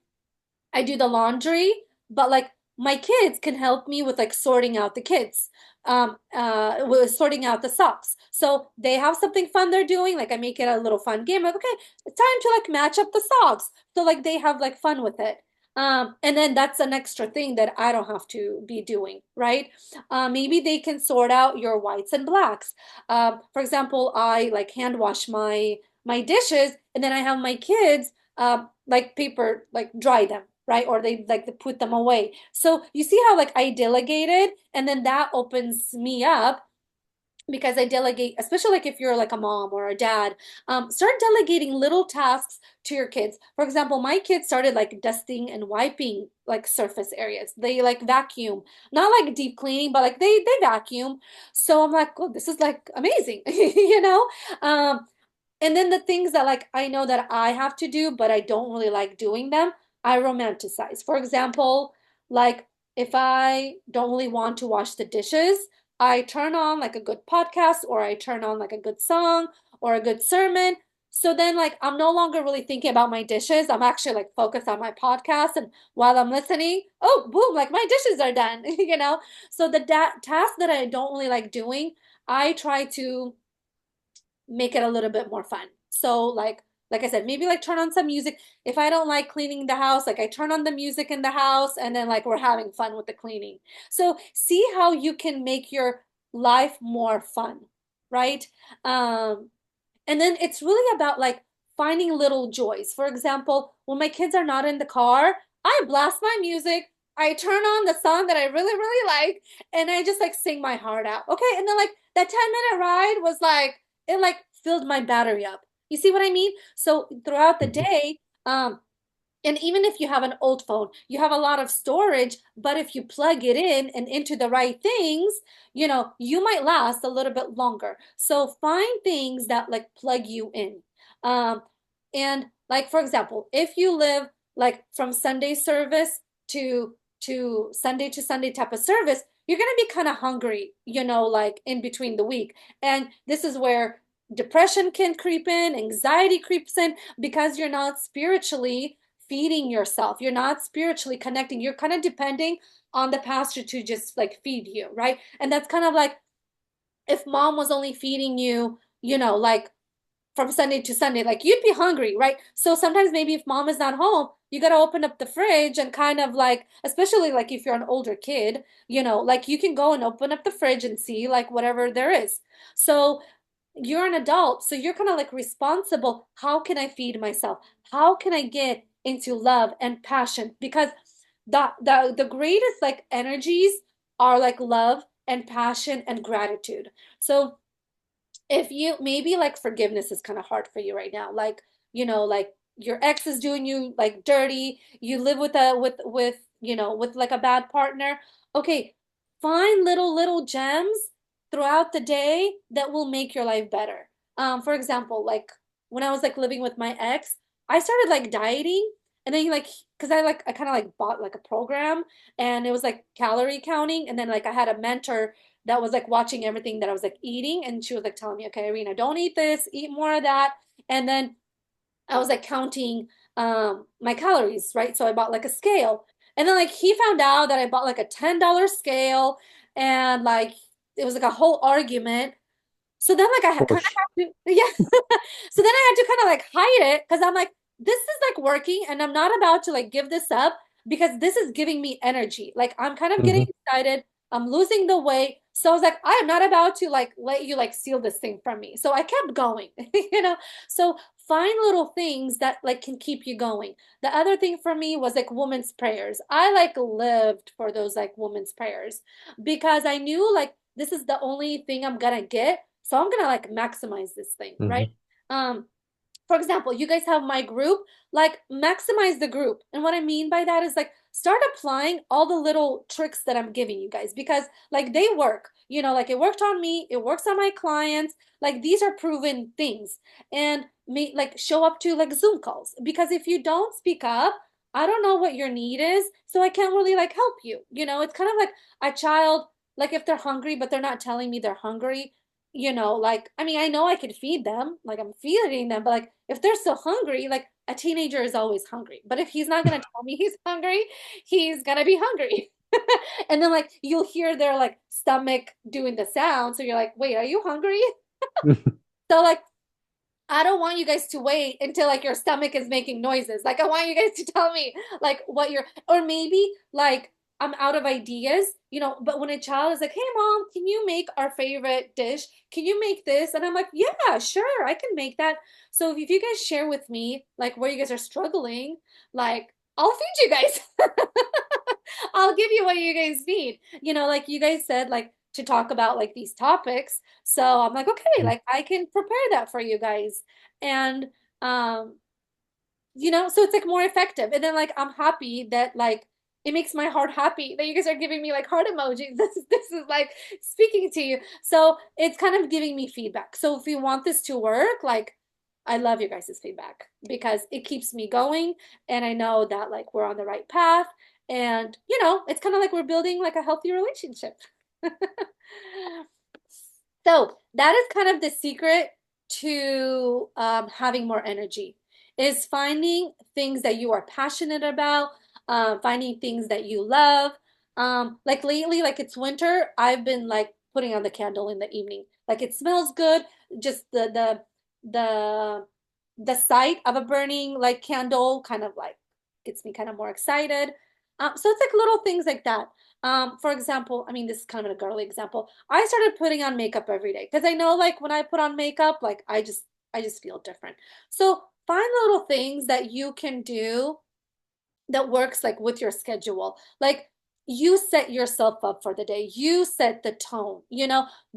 I do the laundry, but like my kids can help me with like sorting out the kids, with sorting out the socks. So they have something fun they're doing. Like I make it a little fun game. Like, okay, it's time to like match up the socks. So like they have like fun with it. And then that's an extra thing that I don't have to be doing, right? Maybe they can sort out your whites and blacks. For example, I like hand wash my dishes, and then I have my kids like paper like dry them, right? Or they put them away. So you see how like I delegated, and then that opens me up because I delegate, especially like if you're like a mom or a dad, start delegating little tasks to your kids. For example, my kids started like dusting and wiping like surface areas. They like vacuum, not like deep cleaning, but like they vacuum. So I'm like, oh, this is like amazing, you know? Um, and then the things that like I know that I have to do, but I don't really like doing them, I romanticize. For example, like if I don't really want to wash the dishes, I turn on like a good podcast or I turn on like a good song or a good sermon. So then like I'm no longer really thinking about my dishes. I'm actually like focused on my podcast and while I'm listening, oh, boom, like my dishes are done, you know? So the da task that I don't really like doing, I try to make it a little bit more fun. So like I said, maybe like turn on some music. If I don't like cleaning the house, like I turn on the music in the house and then like we're having fun with the cleaning. So see how you can make your life more fun, right? Um, and then it's really about like finding little joys. For example, when my kids are not in the car, I blast my music. I turn on the song that I really, really like, and I just like sing my heart out. Okay. And then like that 10-minute ride was like, it like filled my battery up. You see what I mean? So throughout the Mhm. day, and even if you have an old phone, you have a lot of storage, but if you plug it in and into the right things, you might last a little bit longer. So find things that like plug you in. Um, and like for example, if you live like from Sunday service to Sunday type of service, you're gonna be kind of hungry, like in between the week. And this is where depression can creep in, anxiety creeps in because you're not spiritually feeding yourself. You're not spiritually connecting. You're kind of depending on the pastor to just like feed you, right? And that's kind of like if mom was only feeding you, like from Sunday to Sunday, like you'd be hungry, right? So sometimes maybe if mom is not home, you got to open up the fridge and kind of like, especially like if you're an older kid, like you can go and open up the fridge and see like whatever there is. So you're an adult, so you're kind of like responsible. How can I feed myself? How can I get into love and passion? Because the greatest like energies are like love and passion and gratitude. So if you maybe like forgiveness is kind of hard for you right now, like like your ex is doing you like dirty, you live with a with with like a bad partner. Okay, find little gems throughout the day that will make your life better. For example, like when I was like living with my ex, I started like dieting, and then like because I kind of like bought like a program, and it was like calorie counting, and then like I had a mentor that was like watching everything that I was like eating, and she was like telling me, okay, Irina, don't eat this, eat more of that. And then I was like counting my calories, right? So I bought like a scale. And then like he found out that I bought like a $10 scale, and like it was like a whole argument. So then like I kind of Push. have to yeah. So then I had to kind of like hide it because I'm like, this is like working and I'm not about to like give this up because this is giving me energy. Like I'm kind of getting Hmm. excited. I'm losing the weight. So I was like, I am not about to like let you like steal this thing from me. So I kept going, you know? So find little things that like can keep you going. The other thing for me was like women's prayers. I like lived for those like women's prayers because I knew like this is the only thing I'm gonna get. So I'm gonna like maximize this thing, right? Hmm. Um, for example, you guys have my group, like maximize the group. And what I mean by that is like start applying all the little tricks that I'm giving you guys because like they work. Like it worked on me, it works on my clients. Like these are proven things. And me like show up to like Zoom calls because if you don't speak up, I don't know what your need is, so I can't really like help you. It's kind of like a child, like if they're hungry but they're not telling me they're hungry, like I mean, I know I could feed them, like I'm feeding them, but like if they're still hungry, like a teenager is always hungry. But if he's not gonna tell me he's hungry, he's gonna be hungry. And then like you'll hear their like stomach doing the sound, so you're like, wait, are you hungry? So like I don't want you guys to wait until like your stomach is making noises. Like I want you guys to tell me like what you're or maybe like I'm out of ideas, but when a child is like, "Hey mom, can you make our favorite dish? Can you make this?" And I'm like, "Yeah, sure, I can make that." So if you guys share with me like where you guys are struggling, like I'll feed you guys. I'll give you what you guys need. Like you guys said, like to talk about like these topics. So I'm like, okay, Mm. like I can prepare that for you guys. And um, so it's like more effective. And then like I'm happy that like it makes my heart happy that you guys are giving me like heart emojis. This is like speaking to you. So it's kind of giving me feedback. So if you want this to work, like I love your guys' feedback because it keeps me going and I know that like we're on the right path and it's kind of like we're building like a healthy relationship. So that is kind of the secret to having more energy is finding things that you are passionate about, finding things that you love. Like lately, like it's winter, I've been like putting on the candle in the evening. Like it smells good. Just the the sight of a burning like candle kind of like gets me kind of more excited. So it's like little things like that. For example, I mean, this is kind of a girly example. I started putting on makeup every day because I know like when I put on makeup, like I just feel different. So find little things that you can do that works like with your schedule. Like you set yourself up for the day. You set the tone.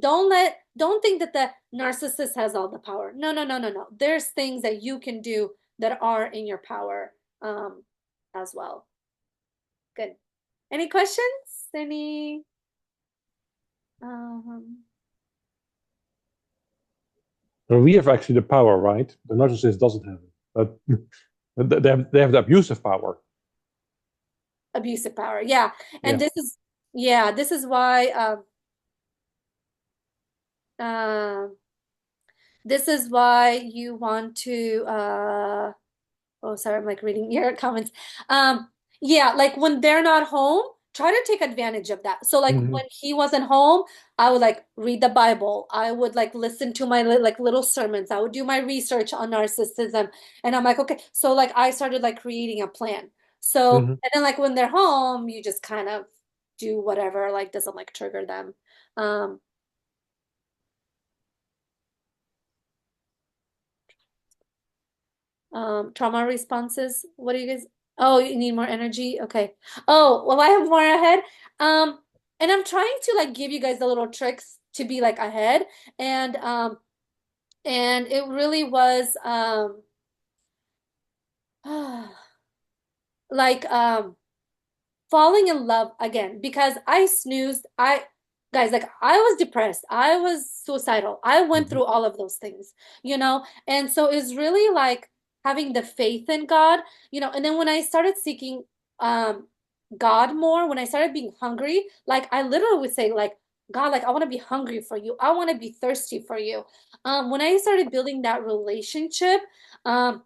Don't think that the narcissist has all the power. No, no, no, no, no. There's things that you can do that are in your power as well. Good. Any questions? Any um So we have actually the power, right? The narcissist doesn't have it, but they have the abusive power. abusive power? Yeah. And Yeah. this is why um this is why you want to oh sorry, I'm like reading your comments. Yeah, like when they're not home, try to take advantage of that. So like Hmm. when he wasn't home, I would like read the Bible. I would like listen to my like little sermons. I would do my research on narcissism. And I'm like, okay. So like I started like creating a plan. So Hmm. and then like when they're home, you just kind of do whatever like doesn't like trigger them. Um trauma responses. What do you guys? Oh, you need more energy? Okay. Oh, well, I have more ahead. Um, and I'm trying to like give you guys the little tricks to be like ahead. And it really was like falling in love again because I snoozed. Guys, like I was depressed. I was suicidal. I went Hmm. through all of those things. And so it's really like having the faith in God. And then when I started seeking um God more, when I started being hungry, like I literally would say like God, like I want to be hungry for you. I want to be thirsty for you. When I started building that relationship, um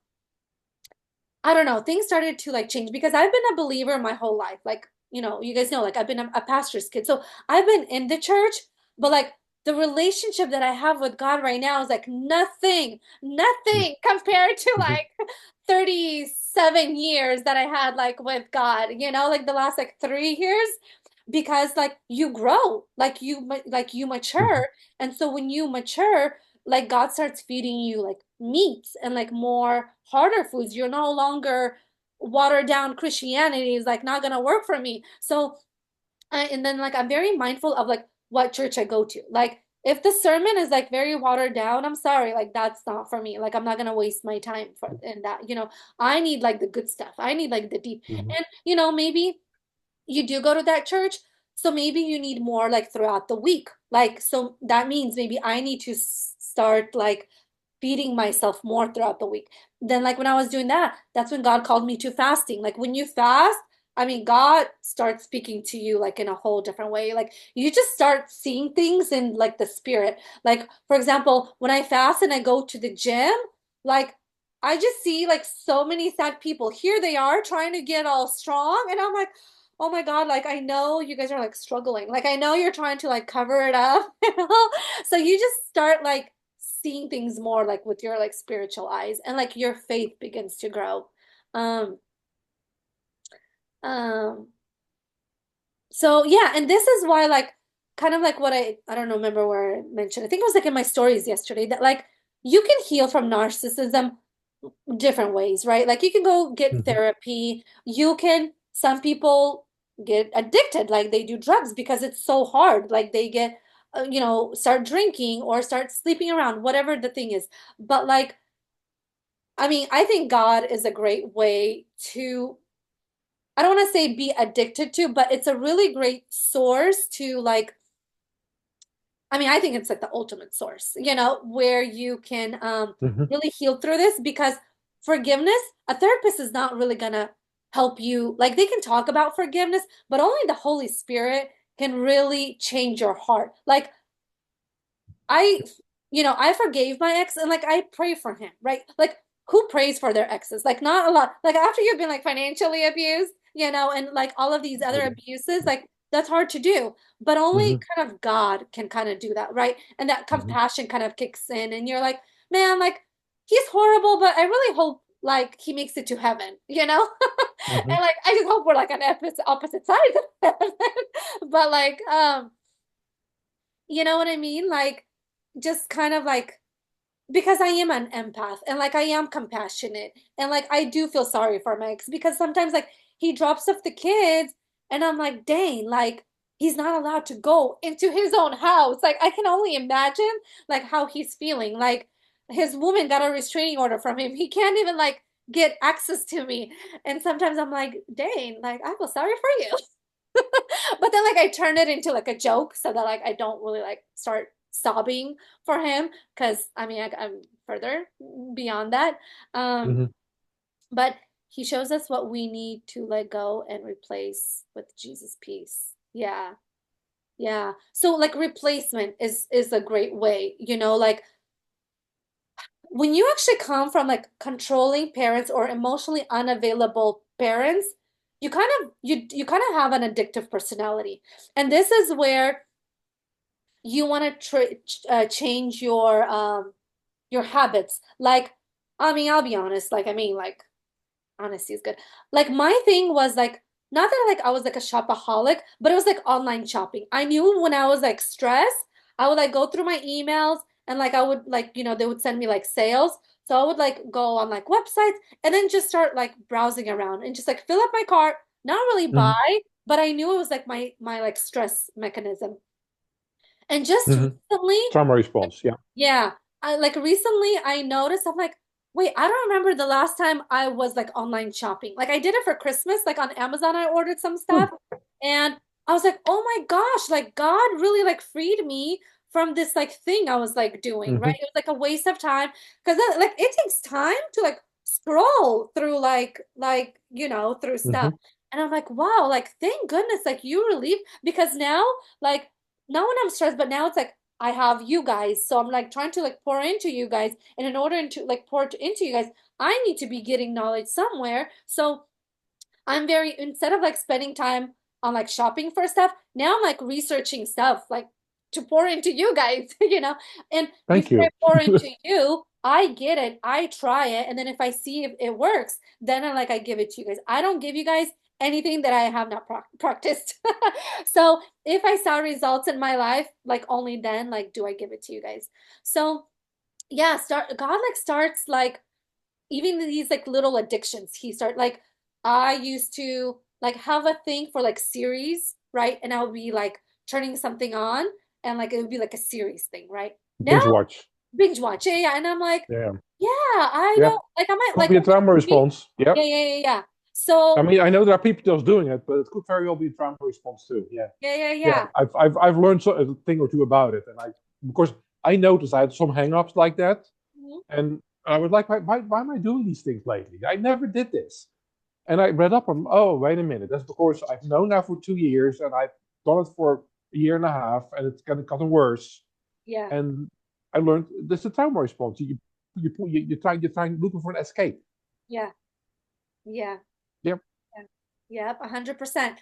I don't know, things started to like change because I've been a believer my whole life. Like, you guys know, like I've been a pastor's kid. So I've been in the church, but like the relationship that I have with God right now is like nothing, nothing compared to Hmm. like 37 years that I had like with God, like the last like 3 years because like you grow, like you Hmm. mature. And so when you mature, like God starts feeding you like meats and like more harder foods. You're no longer watered down Christianity is like not gonna work for me. So and then like I'm very mindful of like what church I go to. Like if the sermon is like very watered down, I'm sorry, like that's not for me. Like I'm not gonna waste my time for in that. I need like the good stuff. I need like the deep. Hmm. And maybe you do go to that church, so maybe you need more like throughout the week. Like, so that means maybe I need to start like feeding myself more throughout the week. Then, like, when I was doing that, that's when God called me to fasting. Like, when you fast, I mean, God starts speaking to you like in a whole different way. Like, you just start seeing things in like the spirit. Like, for example, when I fast and I go to the gym, like, I just see like so many sad people. Here they are trying to get all strong. And I'm like, oh my God, like I know you guys are like struggling. Like I know you're trying to like cover it up, you know? So you just start like seeing things more like with your like spiritual eyes and like your faith begins to grow. Um, um, so yeah, and this is why like kind of like what I don't know, remember where I mentioned. I think it was like in my stories yesterday that like you can heal from narcissism different ways, right? Like you can go get Hmm. therapy. Some people get addicted, like they do drugs because it's so hard. Like they get, start drinking or start sleeping around, whatever the thing is. But like, I mean, I think God is a great way to, I don't want to say be addicted to, but it's a really great source to like, I mean, I think it's like the ultimate source, where you can Hmm. really heal through this because forgiveness, a therapist is not really gonna help you. Like they can talk about forgiveness, but only the Holy Spirit can really change your heart. Like I, I forgave my ex and like I pray for him, right? Like who prays for their exes? Like not a lot. Like after you've been like financially abused, and like all of these other abuses, like that's hard to do. But only Hmm. kind of God can kind of do that, right? And that Hmm. compassion kind of kicks in and you're like, man, like he's horrible, but I really hope like he makes it to heaven, you know? Hmm. And like I just hope we're like on opposite sides of heaven. But like you know what I mean? Like just kind of like because I am an empath and like I am compassionate and like I do feel sorry for my ex because sometimes like he drops off the kids and I'm like, dang, like he's not allowed to go into his own house. Like I can only imagine like how he's feeling. Like his woman got a restraining order from him. He can't even like get access to me. And sometimes I'm like, dang, like I feel sorry for you. But then like I turn it into like a joke so that like I don't really like start sobbing for him because I mean I'm further beyond that. Um, Hmm. but he shows us what we need to let go and replace with Jesus' peace. Yeah. Yeah. So like replacement is a great way, like when you actually come from like controlling parents or emotionally unavailable parents, you kind of have an addictive personality. And this is where you want to change your habits. Like, I mean, I'll be honest, like I mean, like honesty is good. Like my thing was like not that like I was like a shopaholic, but it was like online shopping. I knew when I was like stressed, I would like go through my emails and like I would like, they would send me like sales. So I would like go on like websites and then just start like browsing around and just like fill up my cart, not really Hmm. buy, but I knew it was like my like stress mechanism. And just Hmm. recently, Trauma response. Yeah. yeah. I like recently I noticed I'm like, wait, I don't remember the last time I was like online shopping. Like I did it for Christmas, like on Amazon I ordered some stuff and I was like, "Oh my gosh, like God really like freed me from this like thing I was like doing, right? Hmm. It was like a waste of time because like it takes time to like scroll through through stuff. Hmm. And I'm like, "Wow, like thank goodness like you relieved because now like not when I'm stressed, but now it's like I have you guys. So I'm like trying to like pour into you guys. And in order to like pour into you guys, I need to be getting knowledge somewhere. So I'm very, instead of like spending time on like shopping for stuff, now I'm like researching stuff like to pour into you guys, And Thank before I you. pour into you, I get it, I try it, and then if I see if it works, then I give it to you guys. I don't give you guys anything that I have not practiced. So if I saw results in my life, like only then, like do I give it to you guys. So yeah, God like starts like even these like little addictions like I used to like have a thing for like series, right? And I would be like turning something on and like it would be like a series thing, right? Now Binge watch. binge watch, yeah, yeah. And I'm like, Yeah. yeah, I Yeah. don't like I might like Could be a trauma response. yeah, Yep. yeah, yeah, yeah. I So mean, I know there are people just doing it, but it could very well be a trauma response too. Yeah. yeah, yeah, Yeah. yeah. I've learned a thing or two about it, and of course I noticed I had some hang-ups like that, Mhm. and I was like, why am I doing these things lately? I never did this. And I read up on, oh, wait a minute. That's because I've known now for 2 years, and I've done it for a year and a half, and it's gotten worse. Yeah, And I learned this is a trauma response. You're trying looking for an escape. yeah, yeah. Yep. Yeah. Yep, 100%.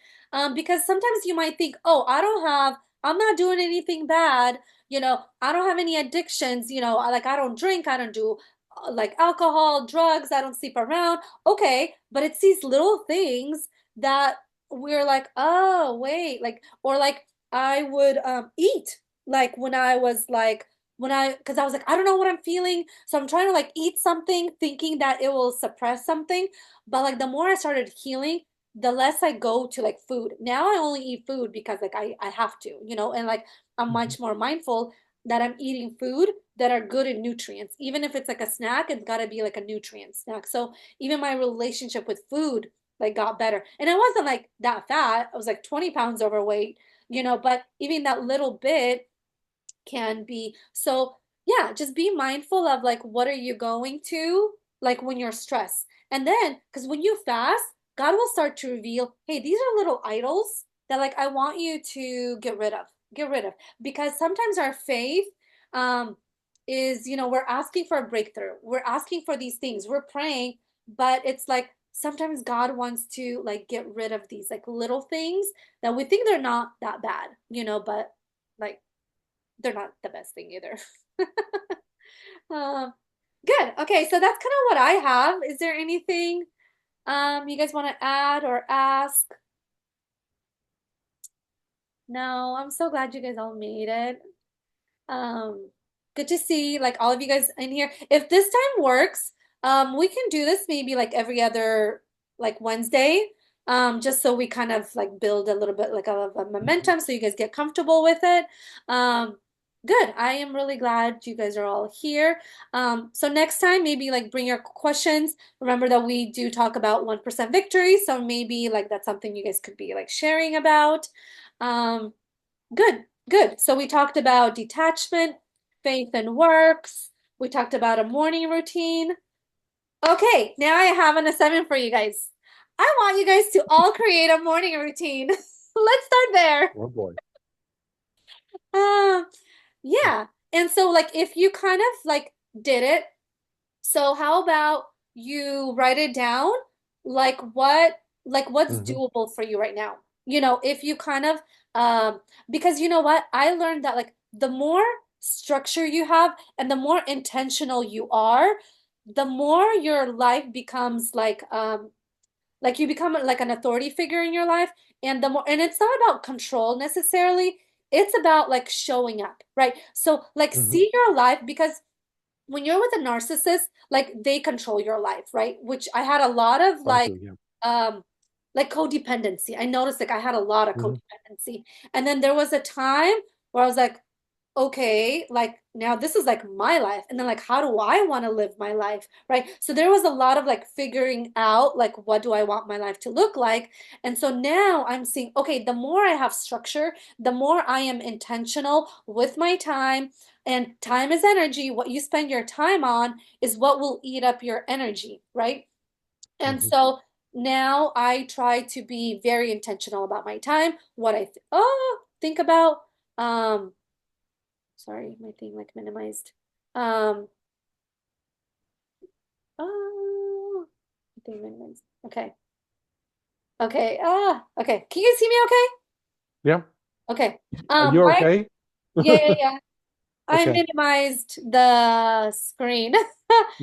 Because sometimes you might think, oh, I'm not doing anything bad. I don't have any addictions. Like I don't drink, I don't do like alcohol, drugs, I don't sleep around. Okay, but it's these little things that we're like, oh, wait, like, or like I would eat like when I was like because I was like, I don't know what I'm feeling. So I'm trying to like eat something, thinking that it will suppress something. But like the more I started healing, the less I go to like food. Now I only eat food because like I have to, and like I'm Mhm. much more mindful that I'm eating food that are good in nutrients. Even if it's like a snack, it's got to be like a nutrient snack. So even my relationship with food like got better. And I wasn't like that fat. I was like 20 pounds overweight, but even that little bit can be. So, yeah, just be mindful of like what are you going to like when you're stressed. And then because when you fast, God will start to reveal, hey, these are little idols that like I want you to get rid of. Get rid of. Because sometimes our faith um is, we're asking for a breakthrough. We're asking for these things. We're praying, but it's like sometimes God wants to like get rid of these like little things that we think they're not that bad, but like they're not the best thing either. Um, good. Okay, so that's kind of what I have. Is there anything you guys want to add or ask? No, I'm so glad you guys all made it. Um, Good to see like all of you guys in here. If this time works, we can do this maybe like every other like Wednesday. Just so we kind of like build a little bit like of a momentum so you guys get comfortable with it. Good. I am really glad you guys are all here. So next time maybe like bring your questions. Remember that we do talk about 1% victory, so maybe like that's something you guys could be like sharing about. Um, Good, good. So we talked about detachment, faith and works. We talked about a morning routine. Okay, now I have an assignment for you guys. I want you guys to all create a morning routine. Let's start there. Oh boy. Um, yeah. And so like if you kind of like did it, so how about you write it down like what's Hmm. doable for you right now? If you kind of because you know what? I learned that like the more structure you have and the more intentional you are, the more your life becomes like you become like an authority figure in your life and the more and it's not about control necessarily. It's about like showing up, right? So like Hmm. see your life because when you're with a narcissist, like they control your life, right? Which I had a lot of I do, yeah. like codependency. I noticed like I had a lot of Hmm. codependency. And then there was a time where I was like, okay, like now this is like my life. And then like how do I want to live my life? Right? So there was a lot of like figuring out like what do I want my life to look like? And so now I'm seeing, okay, the more I have structure, the more I am intentional with my time. And time is energy. What you spend your time on is what will eat up your energy, right? And Hmm. so now I try to be very intentional about my time, what I th think about. Um, Sorry, my thing like minimized. Um, oh, my thing minimized. Okay. Okay. Okay. Can you guys see me okay? Yeah. Okay. Are you Right? okay? Yeah, yeah, yeah. I Okay. minimized the screen.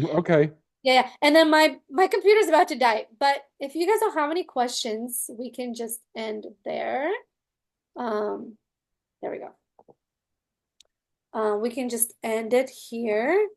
Okay. Yeah, yeah. And then my computer's about to die. But if you guys don't have any questions, we can just end there. Um, there we go. We can just end it here.